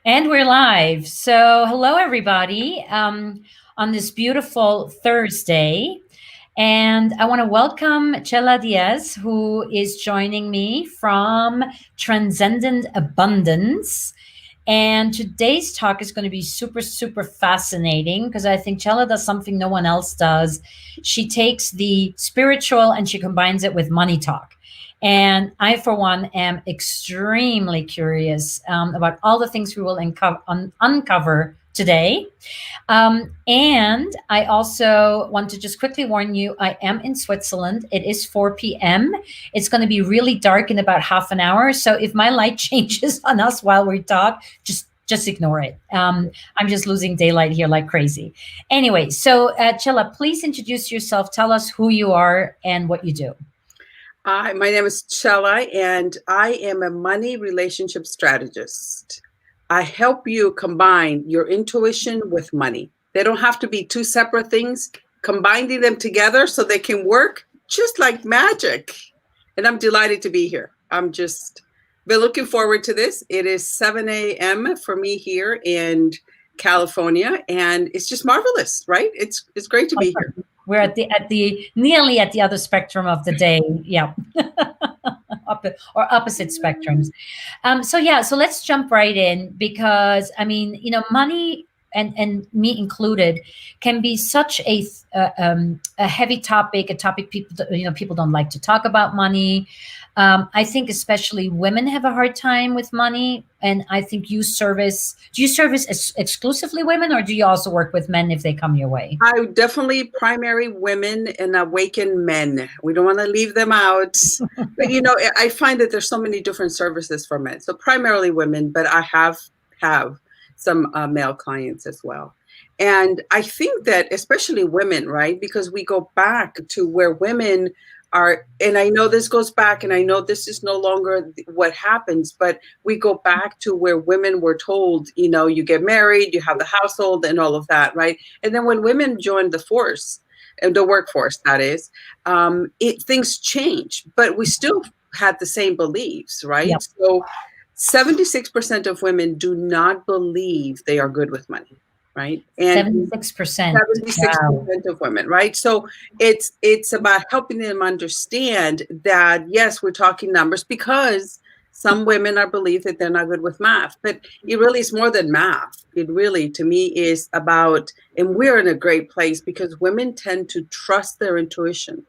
And we're live. So, hello, everybody, on this beautiful Thursday. And I want to welcome Chela Diaz, who is joining me from Transcendent Abundance. And today's talk is going to be super, super fascinating because I think Chela does something no one else does. She takes the spiritual and she combines it with money talk. And I, for one, am extremely curious about all the things we will uncover today. And I also want to just quickly warn you, I am in Switzerland. It is 4 p.m. It's going to be really dark in about half an hour. So if my light changes on us while we talk, just ignore it. I'm just losing daylight here like crazy. Anyway, so Chela, please introduce yourself. Tell us who you are and what you do. Hi, my name is Chela, and I am a money relationship strategist. I help you combine your intuition with money. They don't have to be two separate things, combining them together so they can work just like magic. And I'm delighted to be here. Been looking forward to this. It is 7 a.m. for me here in California, and it's just marvelous, right? It's great to be here. We're at the nearly at the other spectrum of the day. Yeah. Or opposite spectrums. So let's jump right in because I mean, money and me included can be such a heavy topic, a topic people don't like to talk about money. I think especially women have a hard time with money, and I think do you service exclusively women, or do you also work with men if they come your way? I definitely primary women and awaken men. We don't want to leave them out. But I find that there's so many different services for men. So primarily women, but I have some male clients as well. And I think that especially women, right? Because we go back to where women are, and I know this goes back, and I know this is no longer what happens, but we go back to where women were told, you get married, you have the household and all of that, right? And then when women joined the workforce, that is, things change, but we still had the same beliefs, right? Yep. So 76% of women do not believe they are good with money. Right. And 76%. 76% of women. Right. So it's about helping them understand that, yes, we're talking numbers because some women are believe that they're not good with math, but it really is more than math. It really, to me, is about, and we're in a great place because women tend to trust their intuition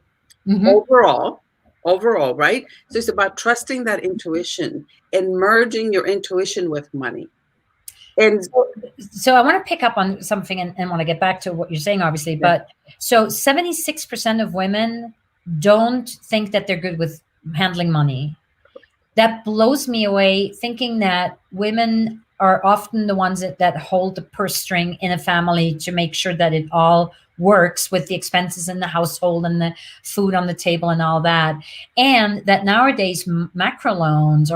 overall. Right. So it's about trusting that intuition and merging your intuition with money. And so I want to pick up on something and want to get back to what you're saying, obviously. Yeah. But so 76% of women don't think that they're good with handling money. That blows me away, thinking that women are often the ones that hold the purse string in a family to make sure that it all works with the expenses in the household and the food on the table and all that. And that nowadays microloans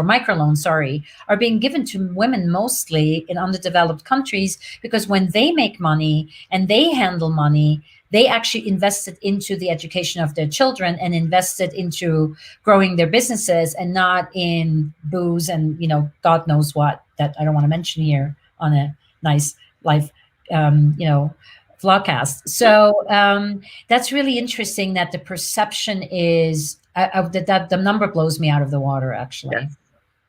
are being given to women mostly in underdeveloped countries because when they make money and they handle money, they actually invested into the education of their children and invested into growing their businesses and not in booze and, God knows what that I don't want to mention here on a nice live, vlogcast. So that's really interesting that the perception is that the number blows me out of the water, actually. Yes.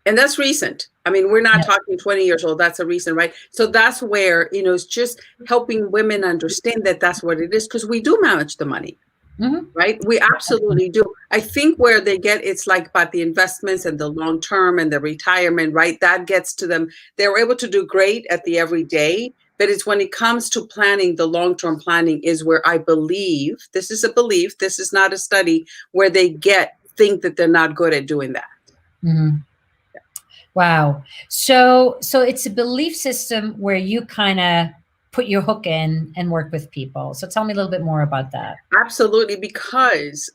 And that's recent. I mean, we're not talking 20 years old. That's a recent, right? So that's where, it's just helping women understand that that's what it is, because we do manage the money, right? We absolutely do. I think where they get, it's like about the investments and the long term and the retirement, right? That gets to them. They're able to do great at the everyday. But it's when it comes to planning, the long-term planning is where I believe, this is a belief, this is not a study, where they think that they're not good at doing that. Mm-hmm. Yeah. Wow. So it's a belief system where you kind of put your hook in and work with people. So tell me a little bit more about that. Absolutely. Because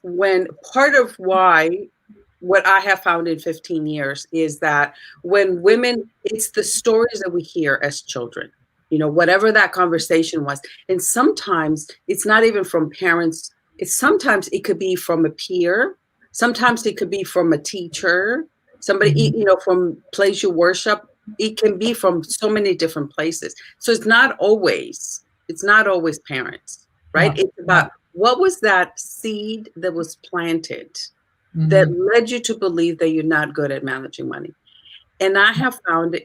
part of why what I have found in 15 years is that when women, it's the stories that we hear as children. Whatever that conversation was. And sometimes it's not even from parents. Sometimes it could be from a peer. Sometimes it could be from a teacher, somebody, from place you worship. It can be from so many different places. So it's not always parents, right? Yeah. It's Yeah. about what was that seed that was planted that Hmm. led you to believe that you're not good at managing money. And I have found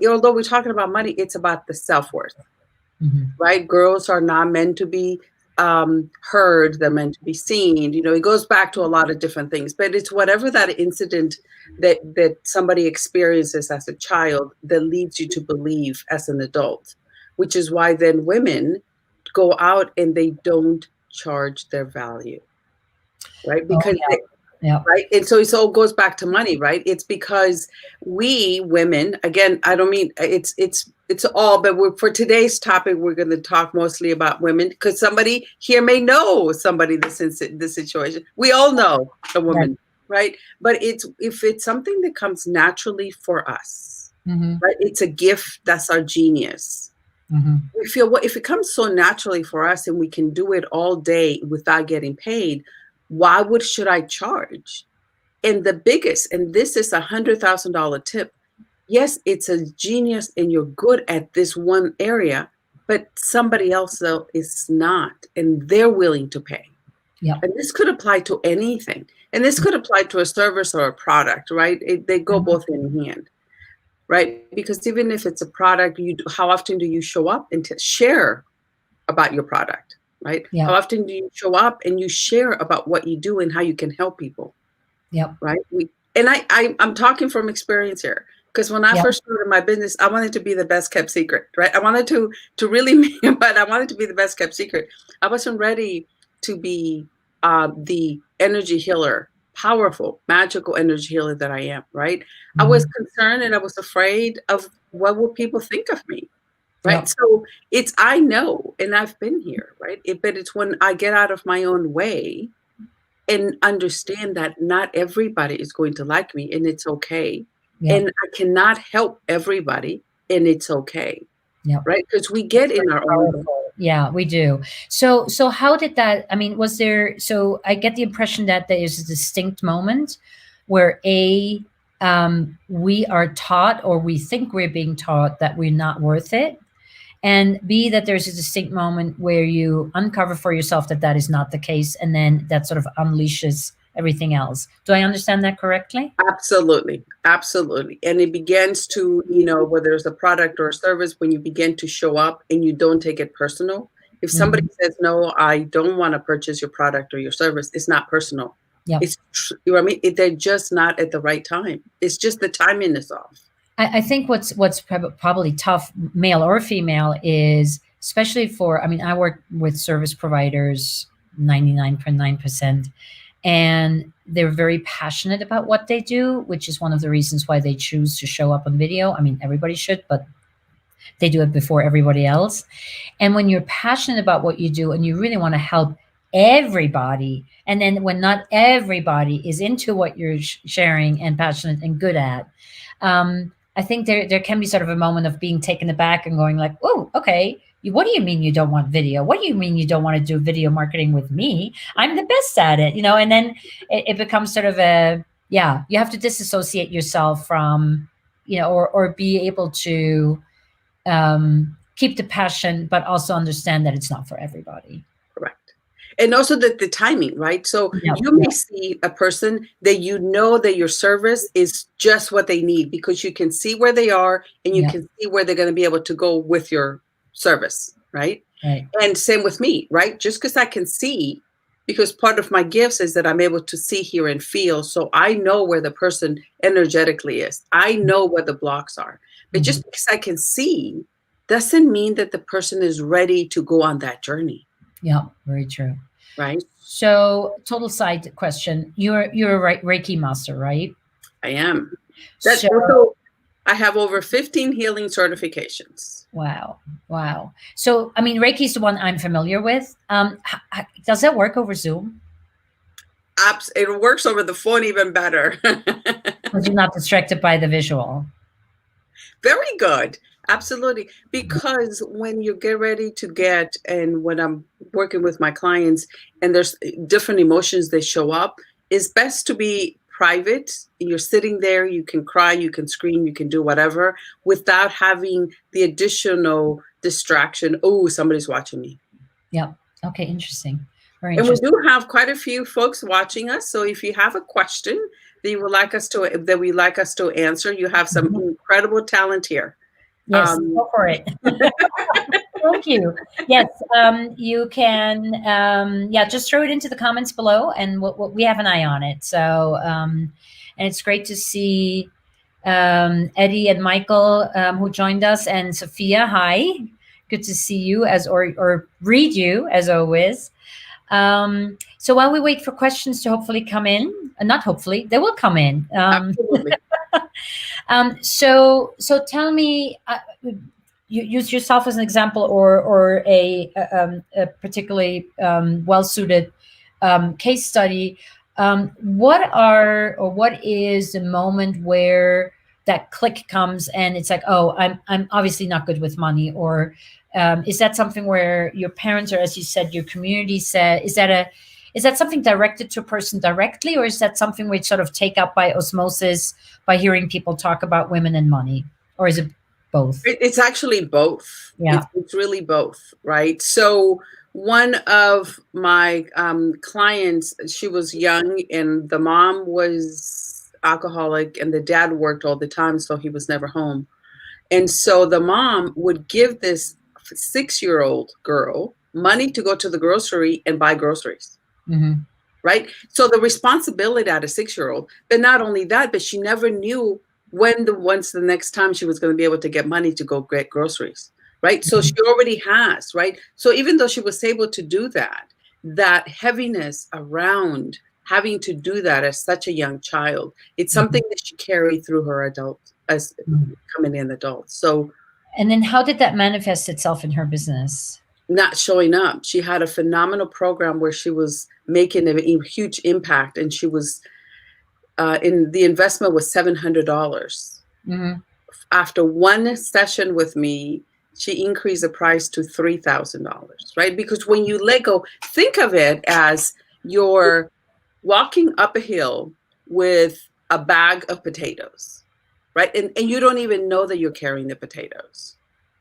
although we're talking about money, it's about the self-worth, Hmm. right? Girls are not meant to be heard, they're meant to be seen. It goes back to a lot of different things, but it's whatever that incident that somebody experiences as a child that leads you to believe as an adult, which is why then women go out and they don't charge their value, right? Oh, Because yeah. Yeah. right? And so it all goes back to money, right? It's because we women, again, I don't mean it's all, but for today's topic, we're going to talk mostly about women because somebody here may know somebody that's in this situation. We all know a Right. woman, right? But if it's something that comes naturally for us, Hmm. right? It's a gift. That's our genius. Hmm. We feel, well, if it comes so naturally for us and we can do it all day without getting paid, should I charge? And the biggest, and this is $100,000 tip. Yes, it's a genius and you're good at this one area, but somebody else though is not, and they're willing to pay. Yeah. And this could apply to anything. And this could apply to a service or a product, right? They go Mhm. both in hand, right? Because even if it's a product, how often do you show up and share about your product, right? Yeah. How often do you show up and you share about what you do and how you can help people? Yep. Right? I'm talking from experience here because when I Yep. first started my business, I wanted to be the best kept secret, right? I wanted to really, but I wanted to be the best kept secret. I wasn't ready to be the energy healer, powerful, magical energy healer that I am, right? I was Hmm. concerned and I was afraid of what will people think of me, right? Yep. So I know, and I've been here, right? But it's when I get out of my own way and understand that not everybody is going to like me and it's okay. Yep. And I cannot help everybody and it's okay. Yep. Right? Because we It's get in very our own way. powerful. Yeah, we do. So how did that, I mean, was there, so I get the impression that there is a distinct moment where we are taught or we think we're being taught that we're not worth it. And B, that there's a distinct moment where you uncover for yourself that that is not the case. And then that sort of unleashes everything else. Do I understand that correctly? Absolutely. Absolutely. And it begins to, whether it's a product or a service, when you begin to show up and you don't take it personal. If somebody Hmm. says, no, I don't want to purchase your product or your service, it's not personal. Yep. You know what I mean? They're just not at the right time. It's just the timing is off. I think what's probably tough, male or female, is especially for. I mean, I work with service providers 99.9%, and they're very passionate about what they do, which is one of the reasons why they choose to show up on video. I mean, everybody should, but they do it before everybody else. And when you're passionate about what you do and you really want to help everybody, and then when not everybody is into what you're sharing and passionate and good at, I think there can be sort of a moment of being taken aback and going like, "Oh, okay. What do you mean you don't want video? What do you mean you don't want to do video marketing with me? I'm the best at it, you know." And then it becomes sort of a, yeah. You have to disassociate yourself from, or be able to keep the passion, but also understand that it's not for everybody. Correct. And also the timing, right? So Yeah, you yeah, may see a person that that your service is just what they need because you can see where they are and you yeah, can see where they're going to be able to go with your service, right? right. And same with me, right? Just because I can see, because part of my gifts is that I'm able to see, hear, and feel. So I know where the person energetically is. I know where the blocks are. But Mhm. just because I can see doesn't mean that the person is ready to go on that journey, Yeah, very true. right? So, total side question: you're a Reiki master, right? I am. That So, also, I have over 15 healing certifications. wow, wow. So, I mean, Reiki is the one I'm familiar with. Does that work over Zoom? It works over the phone even better. Because you're not distracted by the visual. Very good. Absolutely. Because when you get ready to and when I'm working with my clients and there's different emotions that show up, it's best to be private. You're sitting there, you can cry, you can scream, you can do whatever without having the additional distraction. Oh, somebody's watching me. Yeah. Okay. Interesting. Very And we interesting. do have quite a few folks watching us. So if you have a question that we like us to answer, you have some Mhm. incredible talent here. Yes. Go for it. Thank you. Yes, you can. Yeah, just throw it into the comments below, and we have an eye on it. So, and it's great to see Eddie and Michael who joined us, and Sophia. Hi, good to see you or read you as always. So while we wait for questions to hopefully come in, not hopefully, they will come in. Absolutely. So tell me, you use yourself as an example, or a particularly well suited case study. What is the moment where that click comes and it's like, oh, I'm obviously not good with money, or is that something where your parents, or as you said, your community said, is that something directed to a person directly, or is that something we sort of take up by osmosis by hearing people talk about women and money, or is it both? It's actually both. Yeah. It's really both, right? So one of my clients, she was young, and the mom was alcoholic, and the dad worked all the time, so he was never home. And so the mom would give this 6-year-old girl money to go to the grocery and buy groceries. Mm-hmm. Right? So the responsibility at a 6-year-old, but not only that, but she never knew once the next time she was going to be able to get money to go get groceries. Right? So she already has, right? So even though she was able to do that, that heaviness around having to do that as such a young child, it's something that she carried through her adult as coming in adult. So, and then how did that manifest itself in her business? Not showing up. She had a phenomenal program where she was making a huge impact, and she was in the investment was $700. Mm-hmm. After one session with me, she increased the price to $3,000. Right? Because when you let go, think of it as you're walking up a hill with a bag of potatoes, right? And you don't even know that you're carrying the potatoes.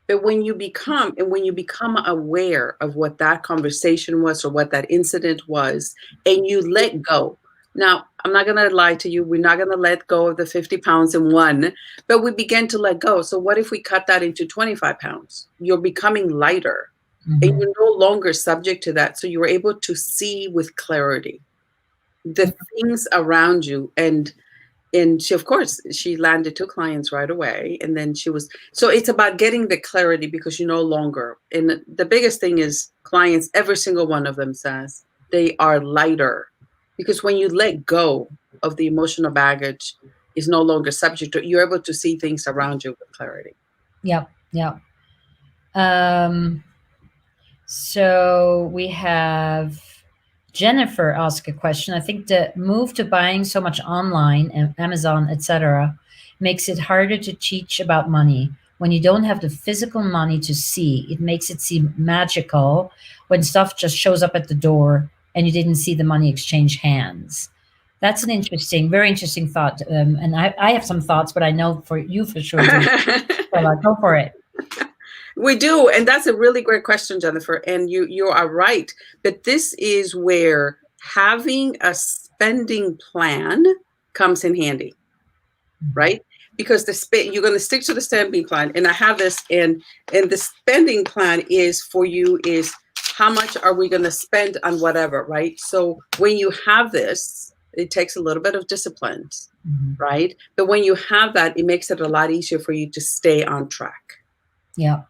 But when you become aware of what that conversation was or what that incident was, and you let go. Now, I'm not going to lie to you. We're not going to let go of the 50 pounds in one, but we began to let go. So what if we cut that into 25 pounds? You're becoming lighter, and you're no longer subject to that. So you were able to see with clarity the things around you. And she, of course, she landed 2 clients right away. And then so it's about getting the clarity, because you no longer, and the biggest thing is clients, every single one of them says they are lighter, because when you let go of the emotional baggage is no longer subject to, you're able to see things around you with clarity. Yep. Yep. So we have Jennifer ask a question. I think the move to buying so much online and Amazon, etc., makes it harder to teach about money. When you don't have the physical money to see, it makes it seem magical when stuff just shows up at the door and you didn't see the money exchange hands. That's an interesting, very interesting thought. And I have some thoughts, but I know for you for sure. So go for it. We do, and that's a really great question, Jennifer. And you are right. But this is where having a spending plan comes in handy, right? Because you're going to stick to the spending plan. And I have this, and the spending plan is for you is how much are we going to spend on whatever, right? So when you have this, it takes a little bit of discipline, right? But when you have that, it makes it a lot easier for you to stay on track. Yeah.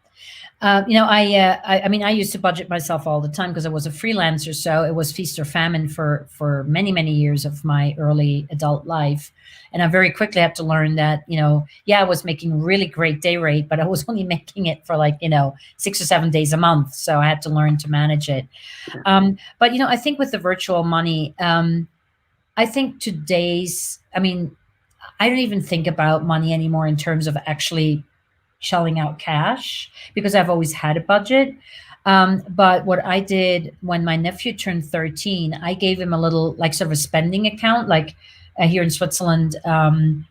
I mean, I used to budget myself all the time because I was a freelancer. So it was feast or famine for many, many years of my early adult life. And I very quickly had to learn that, I was making really great day rate, but I was only making it for 6 or 7 days a month. So I had to learn to manage it. But, I think with the virtual money, I think I don't even think about money anymore in terms of actually shelling out cash, because I've always had a budget. But what I did when my nephew turned 13, I gave him a little sort of a spending account, here in Switzerland,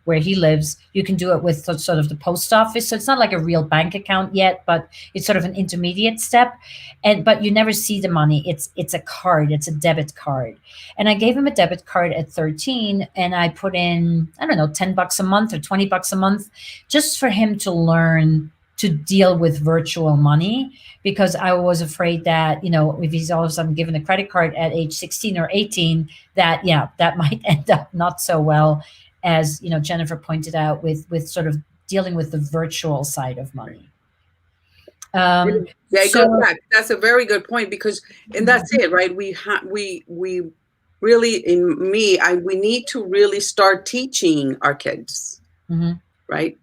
where he lives. You can do it with sort of the post office. So it's not like a real bank account yet, but it's sort of an intermediate step. And but you never see the money. It's a card. It's a debit card. And I gave him a debit card at 13, and I put in, I don't know, $10 a month or $20 a month, just for him to learn to deal with virtual money, because I was afraid that, if he's all of a sudden given a credit card at age 16 or 18, that, yeah, that might end up not so well, as, Jennifer pointed out, with sort of dealing with the virtual side of money. Yeah, So, go back. That's a very good point, because, and that's it, right? We really, we need to really start teaching our kids, mhm. right,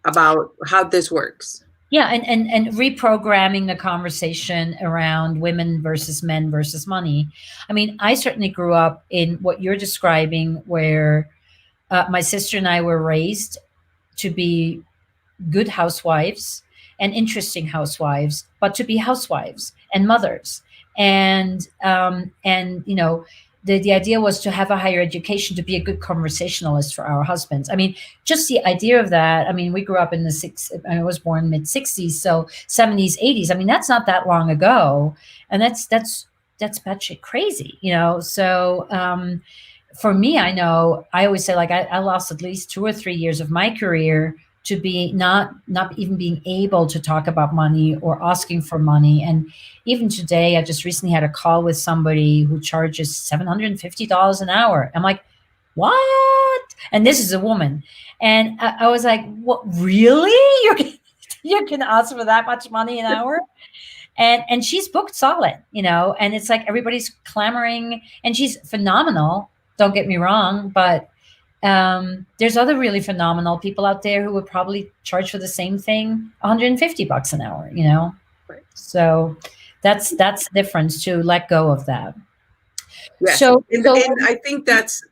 about how this works. Yeah, and reprogramming the conversation around women versus men versus money. I mean, I certainly grew up in what you're describing, where my sister and I were raised to be good housewives and interesting housewives, but to be housewives and mothers. And the idea was to have a higher education, to be a good conversationalist for our husbands. I mean, just the idea of that. I mean, we grew up in I was born mid 60s, so 70s, 80s. I mean, that's not that long ago, and that's batshit crazy, So for me, I know I always say, like, I lost at least 2 or 3 years of my career to be not even being able to talk about money or asking for money. And even today, I just recently had a call with somebody who charges $750 an hour. I'm like, what? And this is a woman. And I was like, what, really? You can ask for that much money an hour? And she's booked solid, and it's like everybody's clamoring, and she's phenomenal. Don't get me wrong, but there's other really phenomenal people out there who would probably charge for the same thing $150 an hour, Right. So that's the difference, to let go of that. Yes. So, and I think that's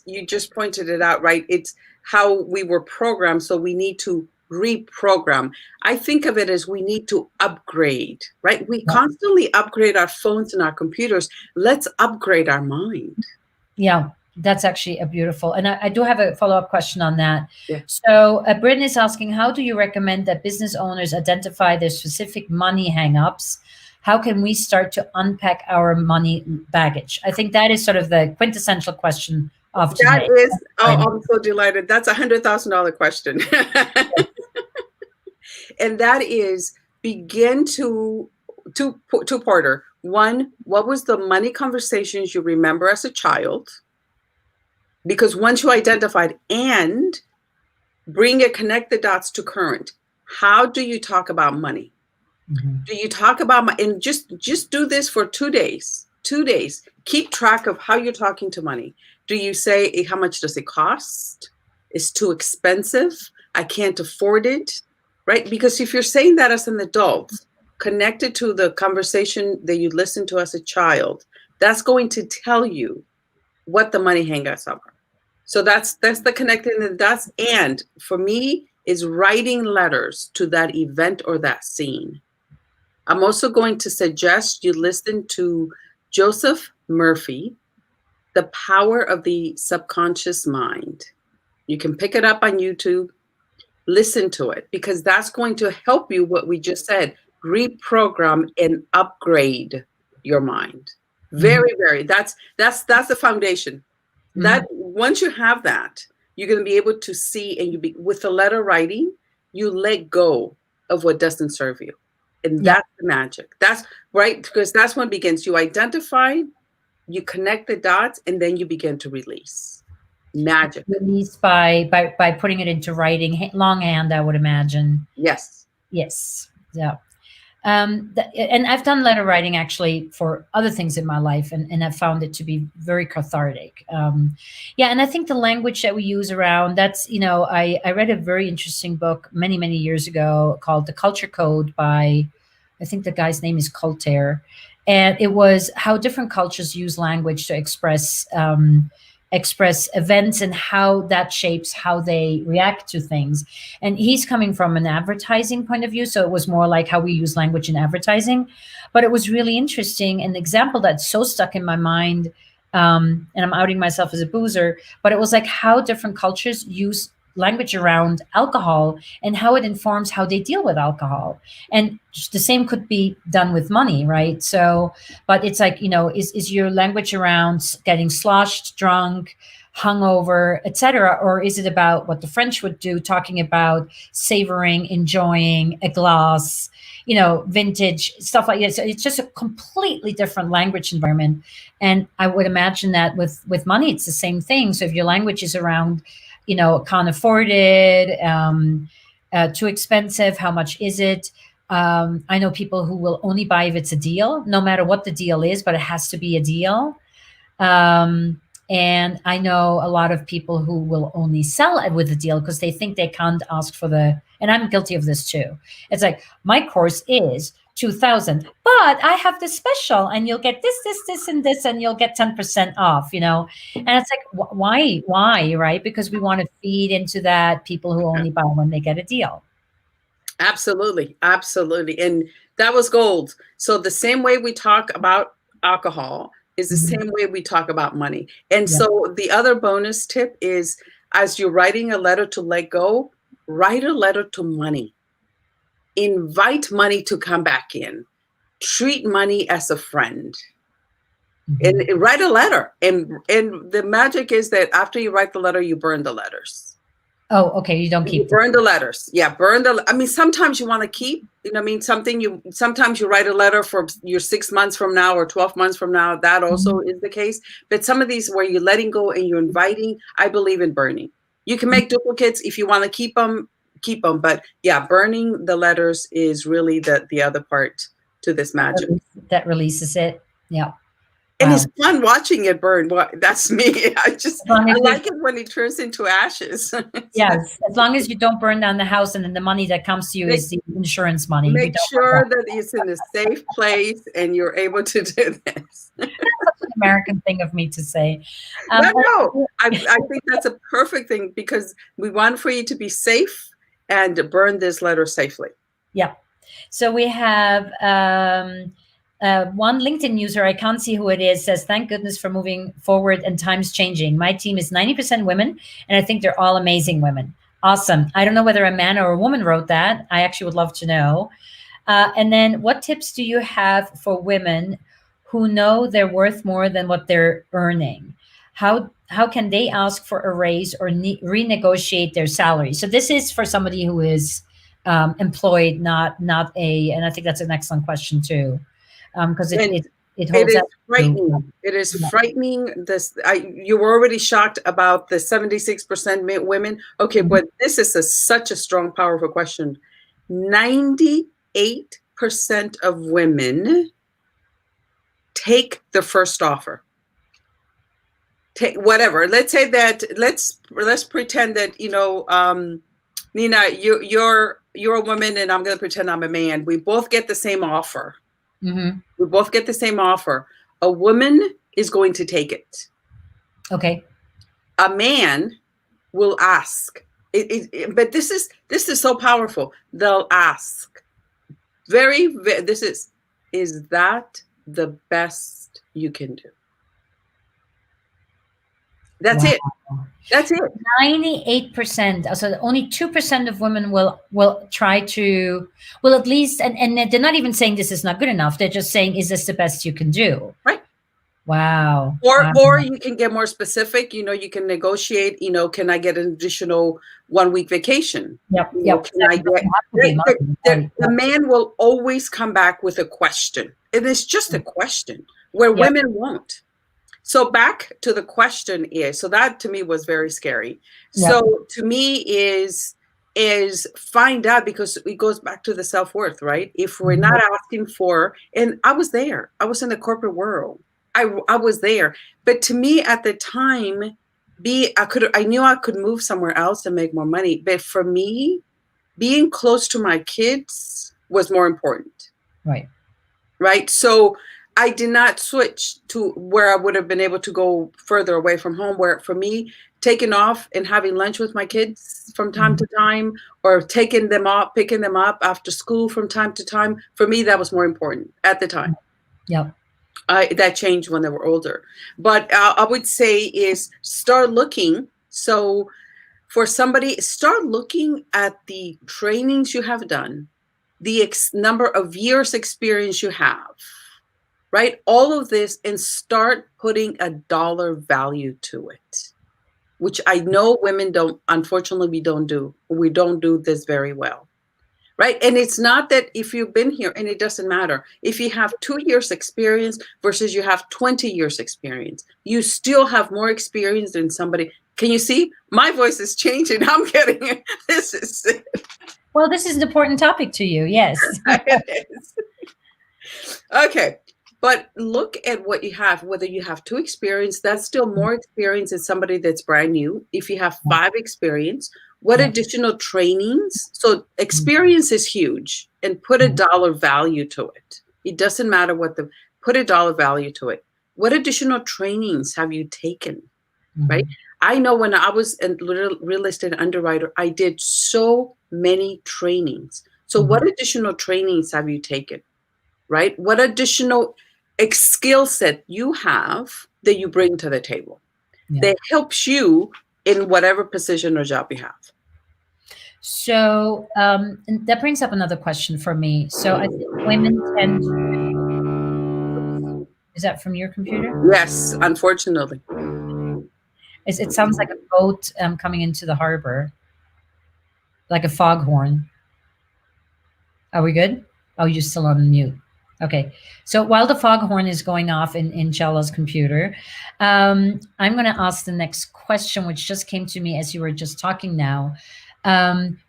you just pointed it out, right? It's how we were programmed, so we need to reprogram. I think of it as we need to upgrade, right? We constantly upgrade our phones and our computers. Let's upgrade our mind. Yeah, that's actually a beautiful, and I do have a follow-up question on that. Yeah. So Brittany is asking, how do you recommend that business owners identify their specific money hangups? How can we start to unpack our money baggage? I think that is sort of the quintessential question of today. That is, I'm so delighted. That's $100,000 question. And that is, begin two-parter. One, what was the money conversations you remember as a child? Because once you identified, and connect the dots to current. How do you talk about money? Mm-hmm. Do you talk about and just do this for 2 days? 2 days. Keep track of how you're talking to money. Do you say, how much does it cost? It's too expensive. I can't afford it, right? Because if you're saying that as an adult, connected to the conversation that you listened to as a child, that's going to tell you what the money hangups are. So that's the connecting the dots. And for me, is writing letters to that event or that scene. I'm also going to suggest you listen to Joseph Murphy, The Power of the Subconscious Mind. You can pick it up on YouTube, listen to it, because that's going to help you, what we just said, reprogram and upgrade your mind. Very, very, that's the foundation. Mm-hmm. That once you have that, you're going to be able to see, and with the letter writing, you let go of what doesn't serve you. And that's the magic. That's right, because that's when it begins. You identify, you connect the dots, and then you begin to release. Magic. Release by putting it into writing, longhand, I would imagine. Yes. Yeah. And I've done letter writing actually for other things in my life, and I've found it to be very cathartic. And I think the language that we use around that's, I read a very interesting book many, many years ago called The Culture Code by, I think the guy's name is Colter. And it was how different cultures use language to express events and how that shapes how they react to things. And he's coming from an advertising point of view, so it was more like how we use language in advertising. But it was really interesting. An example that's so stuck in my mind And I'm outing myself as a boozer, but it was like how different cultures use language around alcohol and how it informs how they deal with alcohol. And the same could be done with money, right? So, but it's like, is your language around getting sloshed, drunk, hungover, etc., or is it about what the French would do, talking about savoring, enjoying a glass, vintage stuff like that? So it's just a completely different language environment. And I would imagine that with money, it's the same thing. So if your language is around, can't afford it, too expensive, how much is it? I know people who will only buy if it's a deal, no matter what the deal is, but it has to be a deal. Um, and I know a lot of people who will only sell it with a deal because they think they can't ask for and I'm guilty of this too. It's like, my course is 2,000, but I have this special and you'll get this, and this, and you'll get 10% off, And it's like, why, right? Because we want to feed into that people who only buy when they get a deal. Absolutely. Absolutely. And that was gold. So the same way we talk about alcohol is the same way we talk about money. And so the other bonus tip is, as you're writing a letter to let go, write a letter to money. Invite money to come back in. Treat money as a friend. And write a letter. And the magic is that after you write the letter, you burn the letters. Oh, okay. You don't keep burn the letters. Yeah, sometimes you want to keep, sometimes you write a letter for your 6 months from now or 12 months from now. That also is the case. But some of these where you're letting go and you're inviting, I believe in burning. You can make duplicates if you want to keep them. But yeah, burning the letters is really the other part to this magic. That releases it. Yeah. And it's fun watching it burn. Well, that's me. I like it when it turns into ashes. Yes, as long as you don't burn down the house, and then the money that comes to you is the insurance money. Make sure that it's in a safe place and you're able to do this. That's such an American thing of me to say. No, I think that's a perfect thing because we want for you to be safe and burn this letter safely. Yeah. So we have one LinkedIn user, I can't see who it is, says, "Thank goodness for moving forward and times changing. My team is 90% women, and I think they're all amazing women." Awesome. I don't know whether a man or a woman wrote that. I actually would love to know. And then, what tips do you have for women who know they're worth more than what they're earning? How can they ask for a raise or renegotiate their salary? So this is for somebody who is employed, not and I think that's an excellent question too. Because it holds is frightening. It is frightening. You were already shocked about the 76% women. Okay, but this is such a strong, powerful question. 98% of women take the first offer. Take whatever. Let's say that. Let's pretend that Nina, you're a woman, and I'm going to pretend I'm a man. We both get the same offer. We both get the same offer. A woman is going to take it. Okay. A man will ask. But this is so powerful. They'll ask. Is that the best you can do? That's it. That's it. 98%. So only 2% of women will try to, at least, and they're not even saying this is not good enough. They're just saying, is this the best you can do? Right. Wow. Or you can get more specific. You can negotiate. Can I get an additional 1 week vacation? Yep. The man will always come back with a question. It is just a question where women won't. So back to the question so that to me was very scary. Yep. So to me is find out, because it goes back to the self-worth, right? If we're not asking for, and I was there, I was in the corporate world. I was there. But to me at the time, I knew I could move somewhere else and make more money. But for me, being close to my kids was more important. Right. Right. So I did not switch to where I would have been able to go further away from home, where for me, taking off and having lunch with my kids from time to time, or picking them up after school from time to time, for me, that was more important at the time. Yep. That changed when they were older. But I would say is start looking. So for somebody, start looking at the trainings you have done, the number of years experience you have, right? All of this, and start putting a dollar value to it, which I know women don't, unfortunately, we don't do. We don't do this very well. Right. And it's not that if you've been here, and it doesn't matter if you have 2 years experience versus you have 20 years experience, you still have more experience than somebody. Can you see my voice is changing? I'm getting it. This is it. Well, this is an important topic to you. Yes. It is. Okay. But look at what you have, whether you have 2 experience, that's still more experience than somebody that's brand new. If you have 5 experience, what additional trainings? So experience is huge, and put a dollar value to it. It doesn't matter put a dollar value to it. What additional trainings have you taken, right? I know when I was a real estate underwriter, I did so many trainings. So what additional trainings have you taken, right? What additional skill set you have that you bring to the table that helps you in whatever position or job you have. So and that brings up another question for me. So I think women tend to, is that from your computer? Yes, unfortunately. It sounds like a boat coming into the harbor, like a foghorn. Are we good? Oh, you're still on mute. Okay. So while the foghorn is going off in Chella's computer, I'm going to ask the next question, which just came to me as you were just talking now.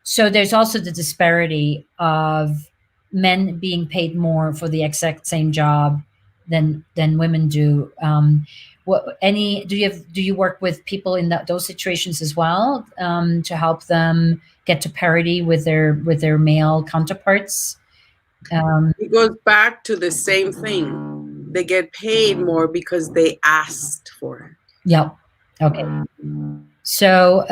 So there's also the disparity of men being paid more for the exact same job than women do. Do you work with people in those situations as well, to help them get to parity with their male counterparts? It goes back to the same thing. They get paid more because they asked for it. Yep. Okay. So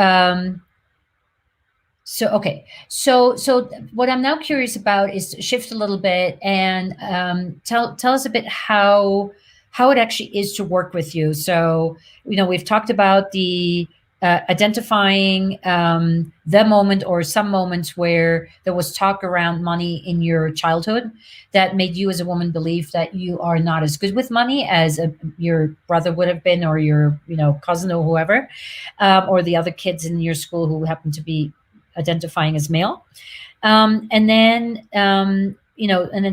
So what I'm now curious about is to shift a little bit and tell us a bit how it actually is to work with you. So we've talked about the identifying the moment or some moments where there was talk around money in your childhood that made you as a woman believe that you are not as good with money as your brother would have been, or your cousin or whoever, or the other kids in your school who happen to be identifying as male. And then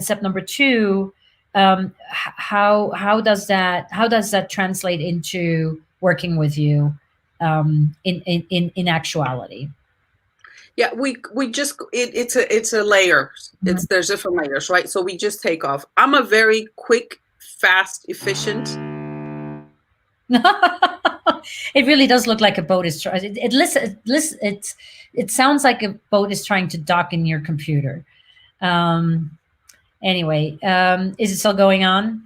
step number 2, how does that translate into working with you in actuality? Yeah, we just it's a layer. There's different layers, right? So we just take off. I'm a very quick, fast, efficient. It really does look like a boat is trying. It sounds like a boat is trying to dock in your computer. Anyway, is it still going on?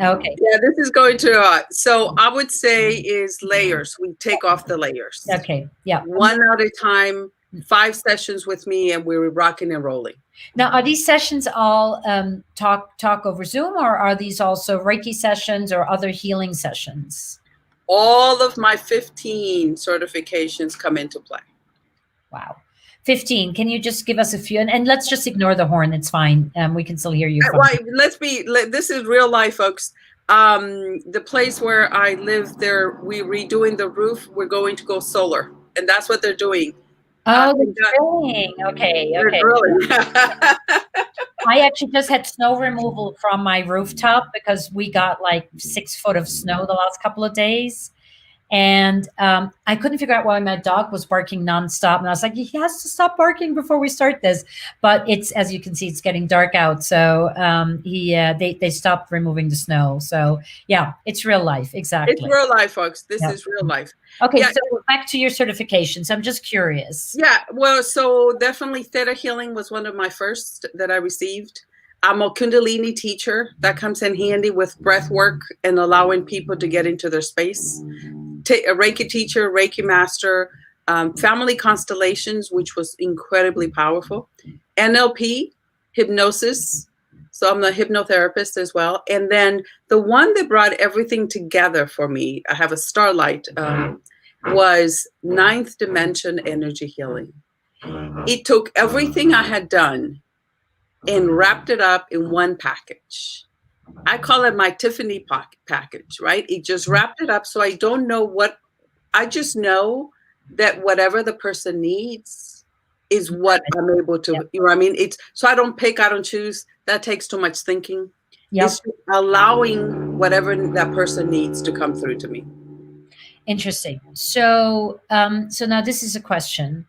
Okay. Yeah, this is going to. So I would say is layers. We take off the layers. Okay. Yeah. One at a time. 5 sessions with me, and we're rocking and rolling. Now, are these sessions all talk over Zoom, or are these also Reiki sessions or other healing sessions? All of my 15 certifications come into play. Wow. 15. Can you just give us a few? And let's just ignore the horn. It's fine. We can still hear you. Right. This is real life, folks. The place where I live, we're redoing the roof. We're going to go solar. And that's what they're doing. Oh, they're drilling. Okay. They're drilling. I actually just had snow removal from my rooftop because we got like 6 foot of snow the last couple of days. And I couldn't figure out why my dog was barking nonstop. And I was like, he has to stop barking before we start this. But it's, as you can see, it's getting dark out. So they stopped removing the snow. So yeah, it's real life. Exactly. It's real life, folks. This is real life. Okay, yeah. So back to your certifications. I'm just curious. Yeah, well, so definitely Theta Healing was one of my first that I received. I'm a Kundalini teacher. That comes in handy with breath work and allowing people to get into their space. A Reiki teacher, Reiki master, family constellations, which was incredibly powerful. NLP, hypnosis, So I'm a hypnotherapist as well. And then the one that brought everything together for me, I have a starlight, was ninth dimension energy healing. It took everything I had done and wrapped it up in one package. I call it my Tiffany package, right? It just wrapped it up so I don't know what, I just know that whatever the person needs is what I'm able to, you know what I mean? It's so I don't pick, I don't choose. That takes too much thinking. It's just allowing whatever that person needs to come through to me. Interesting. So, so now this is a question.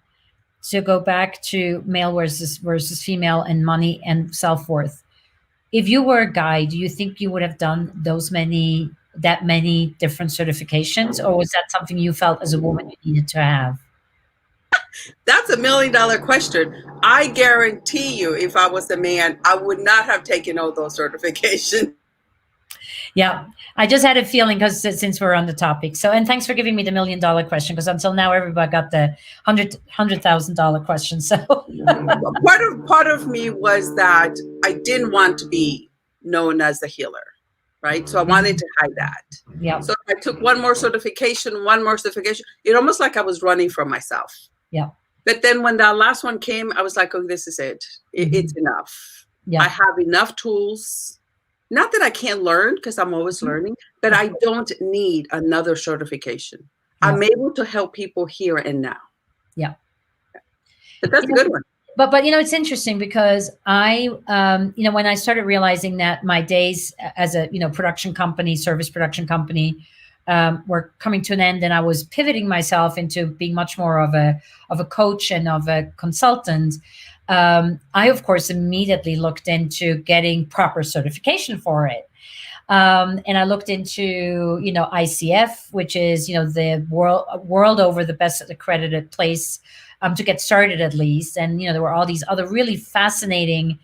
So go back to male versus female and money and self worth. If you were a guy, do you think you would have done that many different certifications, or was that something you felt as a woman you needed to have? That's $1 million question. I guarantee you, if I was a man, I would not have taken all those certifications. Yeah, I just had a feeling because since we're on the topic. So, and thanks for giving me the $1 million question, because until now everybody got the $100,000 question. So, part of me was that I didn't want to be known as the healer, right? So I wanted to hide that. yeah, So I took one more certification. It almost like I was running from myself. yeah, But then when that last one came, I was like, oh, this is it. It's enough. yeah. I have enough tools. Not that I can't learn, because I'm always learning, but I don't need another certification. Yeah. I'm able to help people here and now. Yeah. But that's a good one. But it's interesting because I when I started realizing that my days as a production company, service production company, were coming to an end, and I was pivoting myself into being much more of a coach and of a consultant. I of course immediately looked into getting proper certification for it. And I looked into, ICF, which is, the world over the best accredited place to get started, at least. And, there were all these other really fascinating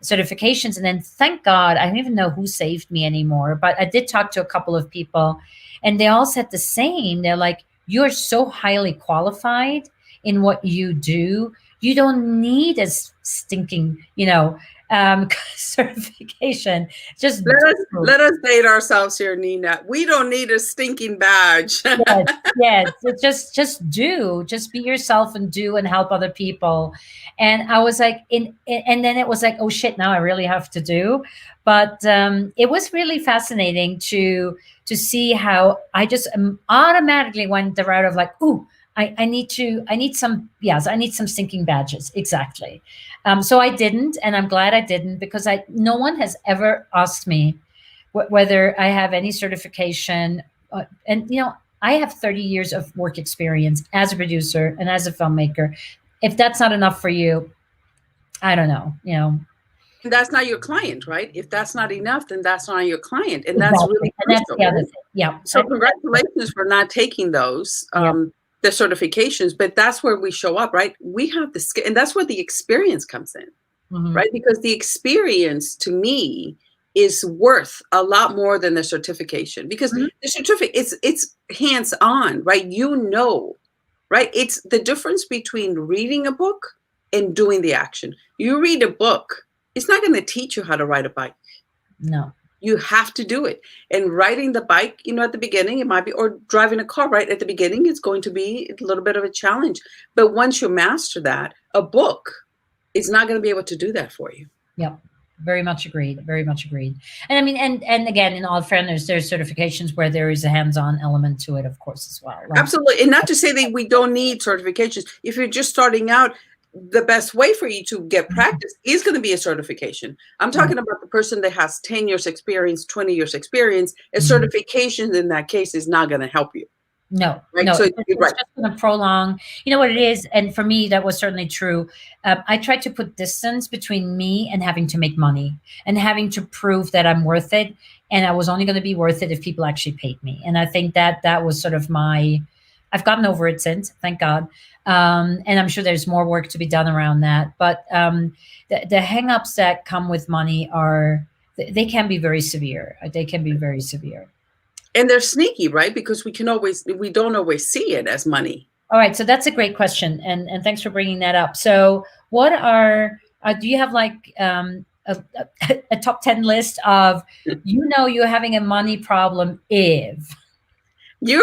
certifications. And then thank God, I don't even know who saved me anymore, but I did talk to a couple of people, and they all said the same. They're like, you're so highly qualified in what you do. You don't need a stinking, certification. Just let us date ourselves here, Nina. We don't need a stinking badge. yes. Just be yourself and do and help other people. And I was like, and then it was like, oh shit, now I really have to do. But it was really fascinating to see how I just automatically went the route of like, ooh, I need some stinking badges. Exactly. So I didn't, and I'm glad I didn't, because no one has ever asked me whether I have any certification. And I have 30 years of work experience as a producer and as a filmmaker. If that's not enough for you, I don't know. That's not your client, right? If that's not enough, then that's not your client, and that's really crucial. And that's the other thing. Yeah. So congratulations for not taking those. The certifications, but that's where we show up, right? We have the skill, and that's where the experience comes in, right? Because the experience, to me, is worth a lot more than the certification, because the certificate, it's hands-on, right? Right? It's the difference between reading a book and doing the action. You read a book, it's not going to teach you how to ride a bike. No. You have to do it. And riding the bike, at the beginning, it might be, or driving a car, right? At the beginning, it's going to be a little bit of a challenge. But once you master that, a book is not going to be able to do that for you. Yep. Very much agreed. Very much agreed. And I mean, and again, in all fairness, there's certifications where there is a hands-on element to it, of course, as well. Right? Absolutely. And not to say that we don't need certifications. If you're just starting out, the best way for you to get practice is going to be a certification. I'm talking about the person that has 10 years experience, 20 years experience. A certification in that case is not going to help you. No, right? No, So it's just going to prolong. You know what it is? And for me, that was certainly true. I tried to put distance between me and having to make money and having to prove that I'm worth it. And I was only going to be worth it if people actually paid me. And I think that was sort of I've gotten over it since, thank God. And I'm sure there's more work to be done around that. But the hangups that come with money they can be very severe. They can be very severe. And they're sneaky, right? Because we don't always see it as money. All right. So that's a great question. And thanks for bringing that up. So what do you have like a top 10 list of, you're having a money problem if. Yeah,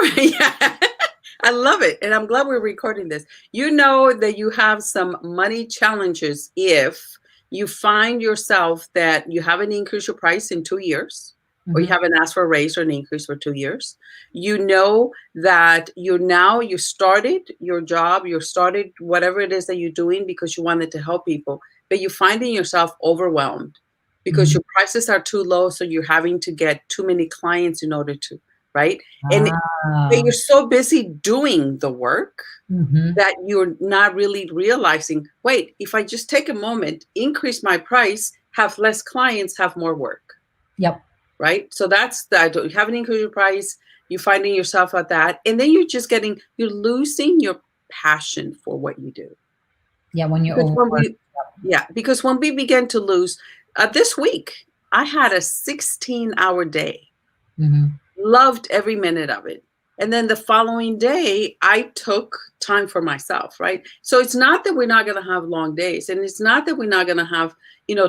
I love it. And I'm glad we're recording this. You know that you have some money challenges if you find yourself that you haven't increased your price in 2 years, or you haven't asked for a raise or an increase for 2 years. You know that you started your job, you started whatever it is that you're doing because you wanted to help people, but you're finding yourself overwhelmed because your prices are too low. So you're having to get too many clients in order to, right? And Ah. you're so busy doing the work Mm-hmm. that you're not really realizing, wait, if I just take a moment, increase my price, have less clients, have more work. Yep. Right? So that's that. You haven't increased your price, you're finding yourself at that. And then you're losing your passion for what you do. Yeah, when you're Because overworked. because when we began to lose, this week, I had a 16-hour day. Mm-hmm. Loved every minute of it. And then the following day, I took time for myself, right? So it's not that we're not going to have long days, and it's not that we're not going to have,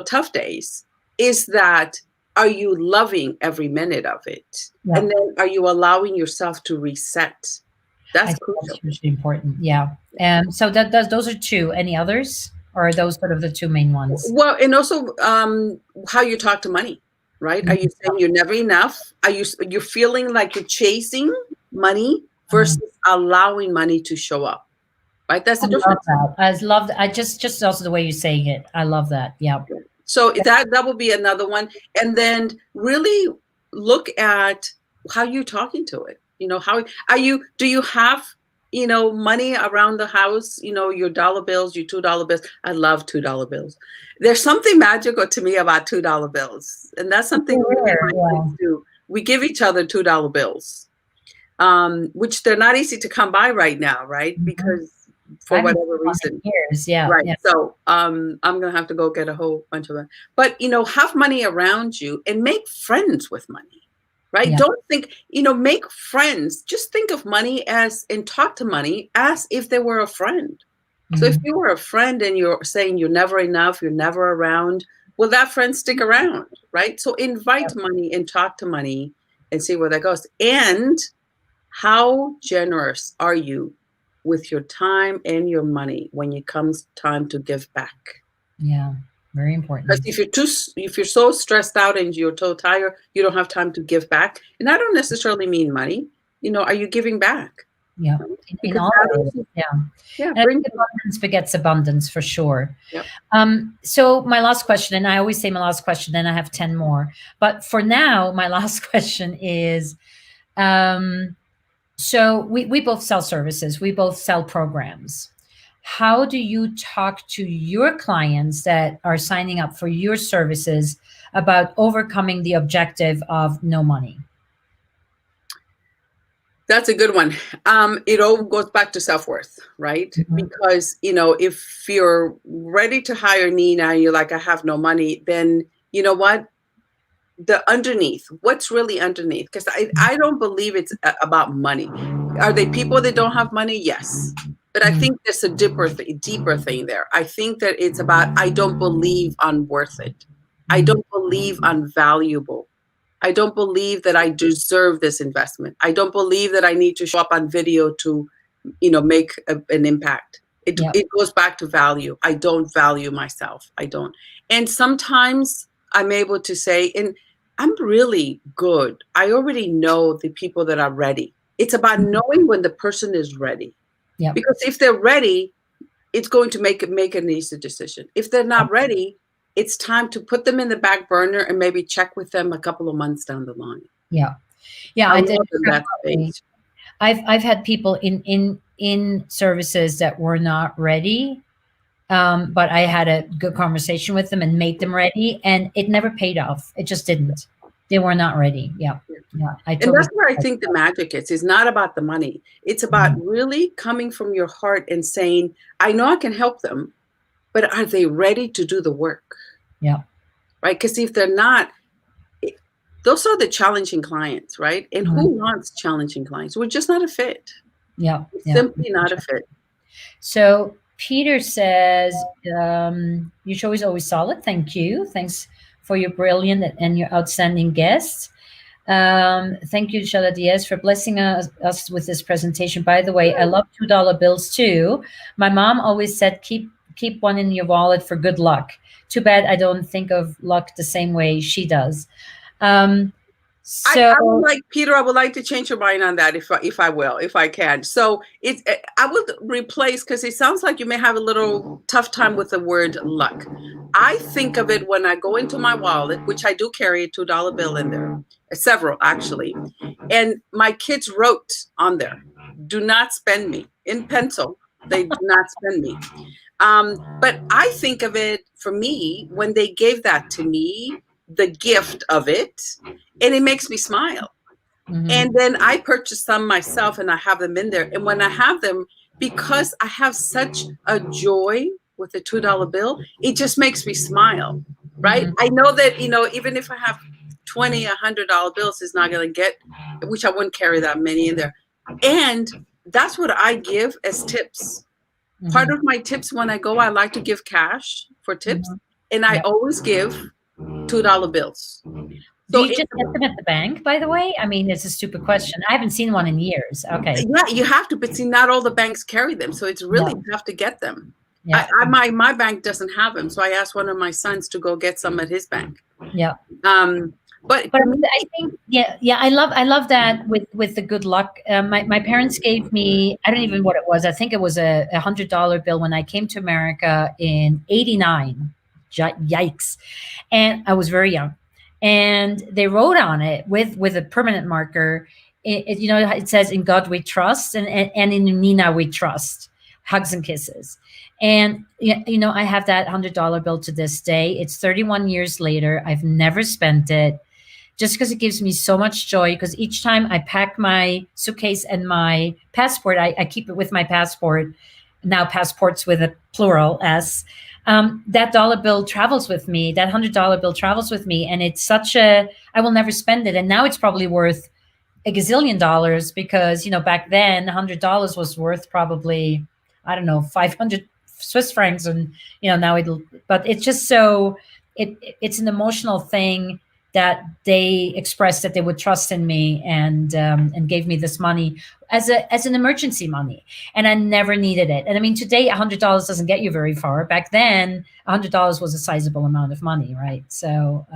tough days. Is that, are you loving every minute of it? Yep. And then are you allowing yourself to reset? That's crucial. That's hugely important. Yeah. And so those are two. Any others? Or are those sort of the two main ones? Well, and also how you talk to money, right? Are you saying you're never enough? You're feeling like you're chasing money versus allowing money to show up, right? That's the difference. I love that. I just also the way you're saying it. I love that. Yeah. So that will be another one. And then really look at how you're talking to it. How do you have, money around the house, your dollar bills, your $2 bills. I love $2 bills. There's something magical to me about $2 bills. And that's something really my kids do. We give each other $2 bills, which they're not easy to come by right now, right? Because for whatever reason. Years, yeah. Right. Yeah. So I'm gonna have to go get a whole bunch of them. But have money around you and make friends with money. Right? Yeah. Don't think, make friends. Just think of money and talk to money as if they were a friend. So if you were a friend and you're saying you're never enough, you're never around, will that friend stick around? Right? So invite money and talk to money and see where that goes. And how generous are you with your time and your money when it comes time to give back? Yeah, very important. Because if you're so stressed out and you're so tired, you don't have time to give back. And I don't necessarily mean money. Are you giving back? Yeah, in all of it. Yeah. Yeah. Abundance begets abundance for sure. Yep. So my last question, and I always say my last question, then I have 10 more. But for now, my last question is, so we both sell services, we both sell programs. How do you talk to your clients that are signing up for your services about overcoming the objective of no money? That's a good one. It all goes back to self-worth, right? Because, if you're ready to hire Nina and you're like, I have no money, then you know what? What's really underneath? Because I don't believe it's about money. Are they people that don't have money? Yes. But I think there's a deeper thing there. I think that it's about, I don't believe I'm worth it. I don't believe I'm valuable. I don't believe that I deserve this investment. I don't believe that I need to show up on video to, make an impact. It goes back to value. I don't value myself. I don't. And sometimes I'm able to say, and I'm really good. I already know the people that are ready. It's about knowing when the person is ready. Yeah. Because if they're ready, it's going to make an easy decision. If they're not ready, it's time to put them in the back burner and maybe check with them a couple of months down the line. Yeah. Yeah. I did that phase. I've had people in services that were not ready. But I had a good conversation with them and made them ready, and it never paid off. It just didn't. They were not ready. Yeah. Yeah. And that's where I think the magic is. It's not about the money. It's about really coming from your heart and saying, I know I can help them, but are they ready to do the work? Yeah. Right? Because if they're not, those are the challenging clients, right? And who wants challenging clients? We're just not a fit. Yeah. Simply not a fit. So Peter says, your show is always solid. Thank you. Thanks for your brilliant and your outstanding guests. Thank you, Shala Diaz, for blessing us with this presentation. By the way, I love $2 bills too. My mom always said, keep one in your wallet for good luck. Too bad I don't think of luck the same way she does. Um, I so would like, Peter, I would like to change your mind on that if I can. So I would replace, because it sounds like you may have a little tough time with the word luck. I think of it when I go into my wallet, which I do carry a $2 bill in there, several actually, and my kids wrote on there, "Do not spend me," in pencil. They do not spend me. But I think of it for me when they gave that to me, the gift of it, and it makes me smile. And then I purchase some myself and I have them in there. And when I have them, because I have such a joy with the $2 bill, it just makes me smile, right? I know that, even if I have 20, $100 bills, is not going to get, which I wouldn't carry that many in there. And that's what I give as tips. Part of my tips when I go, I like to give cash for tips, and I always give $2 bills. do you just get them at the bank, by the way? I mean, it's a stupid question. I haven't seen one in years. Okay. Yeah, you have to, but see, not all the banks carry them, so it's really tough to get them. Yeah. My bank doesn't have them, so I asked one of my sons to go get some at his bank. Yeah. But I think, I love that with the good luck. My parents gave me, I don't even know what it was. I think it was a $100 bill when I came to America in '89. Yikes! And I was very young, and they wrote on it with a permanent marker. It says, "In God we trust," and in Nina we trust. Hugs and kisses. And I have that $100 bill to this day. It's 31 years later. I've never spent it, just because it gives me so much joy. Because each time I pack my suitcase and my passport, I keep it with my passport. Now passports with a plural S. That dollar bill travels with me. That $100 bill travels with me, and it's I will never spend it. And now it's probably worth a gazillion dollars, because back then $100 was worth probably, I don't know, 500 Swiss francs, and now but it's just it's an emotional thing that they expressed that they would trust in me, and gave me this money as an emergency money, and I never needed it. And I mean, today $100 doesn't get you very far. Back then, $100 was a sizable amount of money, right? So,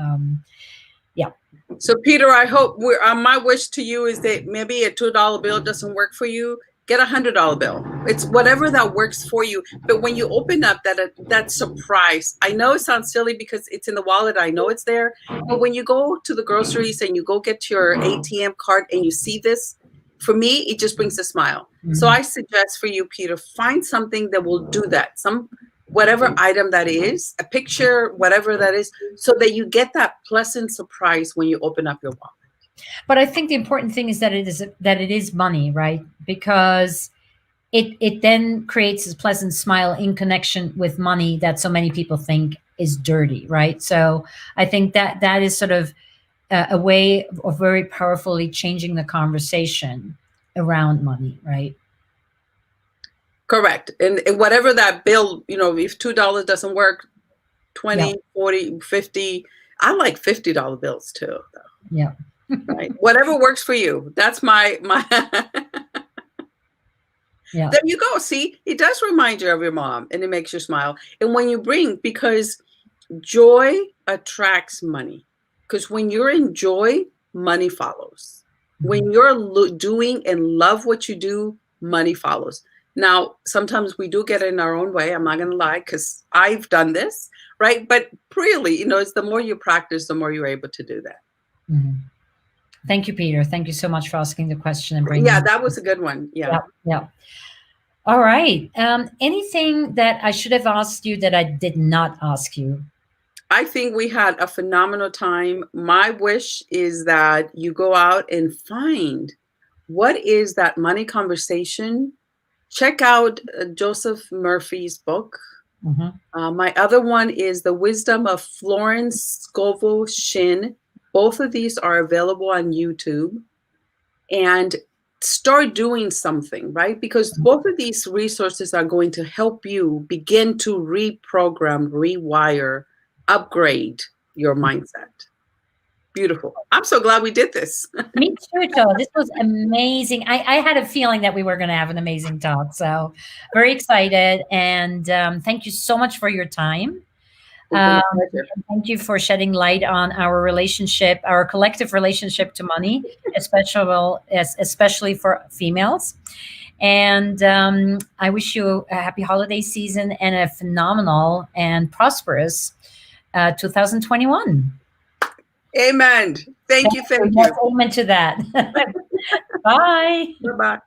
yeah. So, Peter, I hope my wish to you is that maybe a $2 bill doesn't work for you. Get a $100 bill. It's whatever that works for you. But when you open up that surprise, I know it sounds silly because it's in the wallet. I know it's there. But when you go to the groceries and you go get your ATM card and you see this, for me, it just brings a smile. So I suggest for you, Peter, find something that will do that. Whatever item that is, a picture, whatever that is, so that you get that pleasant surprise when you open up your wallet. But I think the important thing is that it is money, right? Because it then creates a pleasant smile in connection with money that so many people think is dirty, right? So I think that is sort of a way of very powerfully changing the conversation around money, right? Correct. And whatever that bill, if $2 doesn't work, 20, 40, 50, I like $50 bills too, though. Yeah. Right. Whatever works for you. That's my Yeah. There you go. See, it does remind you of your mom, and it makes you smile. And when you because joy attracts money. Because when you're in joy, money follows. When you're doing and love what you do, money follows. Now, sometimes we do get in our own way. I'm not going to lie, because I've done this, right? But really, it's the more you practice, the more you're able to do that. Mm-hmm. Thank you, Peter. Thank you so much for asking the question and bringing. Yeah, that was a good one. Yeah. All right. Anything that I should have asked you that I did not ask you? I think we had a phenomenal time. My wish is that you go out and find what is that money conversation. Check out Joseph Murphy's book. My other one is The Wisdom of Florence Scovel Shin. Both of these are available on YouTube. And start doing something, right? Because both of these resources are going to help you begin to reprogram, rewire, upgrade your mindset. Beautiful. I'm so glad we did this. Me too, Joe. This was amazing. I had a feeling that we were going to have an amazing talk. So very excited. And thank you so much for your time. It's been a pleasure. And thank you for shedding light on our relationship, our collective relationship to money, especially for females. And I wish you a happy holiday season and a phenomenal and prosperous 2021. Amen. Thank you. Yes, amen to that. Bye. Bye-bye.